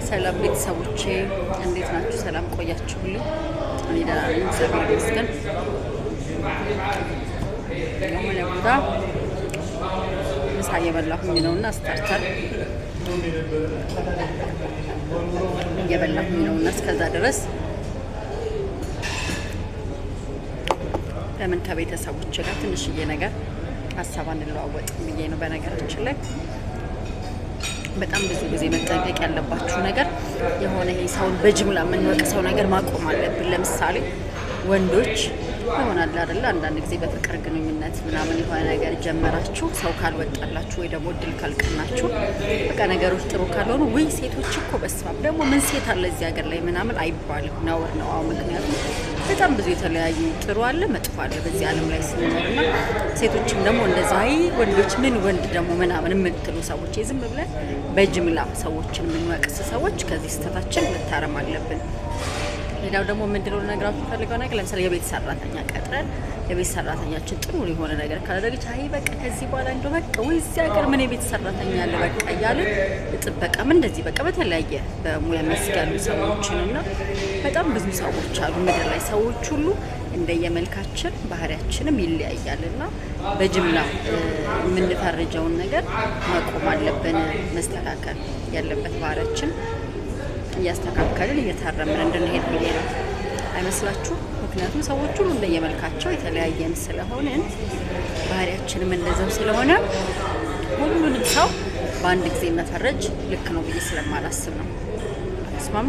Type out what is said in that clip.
ሰላም ቤተሰቦቼ እንዴት ናችሁ? ሰላም ቆያችሁልኝ? እኔ ደህና ነኝ፣ እግዚአብሔር ይመስገን። ለሙላ ምሳ እየበላሁኝ ነውና ስታርተር እየበላሁኝ ነውና እስከዛ ድረስ ለምን ከቤተሰቦቼ ጋር ትንሽዬ ነገር ሀሳብ አንለዋወጥ ብዬ ነው። በነገራችን ላይ በጣም ብዙ ጊዜ መጠንቀቅ ያለባችሁ ነገር የሆነ ይሄ ሰውን በጅምላ የምንወቅሰው ነገር ማቆም አለብን። ለምሳሌ ወንዶች ይሆናል አይደል? አንዳንድ ጊዜ በፍቅር ግንኙነት ምናምን የሆነ ነገር ጀመራችሁ፣ ሰው ካልወጣላችሁ ወይ ደግሞ እድል ካልቀናችሁ፣ በቃ ነገሮች ጥሩ ካልሆኑ ወይ ሴቶች እኮ በስማም ደግሞ ምን ሴት አለ እዚህ ሀገር ላይ ምናምን አይባልም፣ ነውር ነው። አሁን ምክንያቱም በጣም ብዙ የተለያዩ ጥሩ አለ መጥፎ አለ በዚህ ዓለም ላይ ስንኖርና ሴቶችም ደግሞ እንደዛ አይ ወንዶች ምን ወንድ ደግሞ ምናምን የምትሉ ሰዎች ዝም ብለን በጅምላ ሰዎችን የምንወቅስ ሰዎች ከዚህ ስህተታችን መታረም አለብን። ሌላው ደግሞ ምንድነው ልነግራችሁ ፈልገው ነገር ለምሳሌ የቤት ሰራተኛ ቀጥረን የቤት ሰራተኛችን ጥሩ የሆነ ነገር ካላደረገች አይ በቃ ከዚህ በኋላ እንደው በቃ ወይ እዚህ ሀገር ምን የቤት ሰራተኛ አለ በቃ እያልን ጥበቃም እንደዚህ በቃ በተለያየ በሙያ መስክ ያሉ ሰዎችንና በጣም ብዙ ሰዎች አሉ ምድር ላይ። ሰዎች ሁሉ እንደየመልካችን ባህሪያችንም ይለያያልና በጅምላ የምንፈርጀውን ነገር ማቆም አለብን። መስተካከል ያለበት ባህሪያችን እያስተካከልን እየታረምን እንድንሄድ ብዬ ነው። አይመስላችሁ? ምክንያቱም ሰዎች ሁሉ እንደየመልካቸው የተለያየን ስለሆንን ባህሪያችንም እንደዛው ስለሆነ ሁሉንም ሰው በአንድ ጊዜ መፈረጅ ልክ ነው ብዬ ስለማላስብ ነው። አትስማሙ?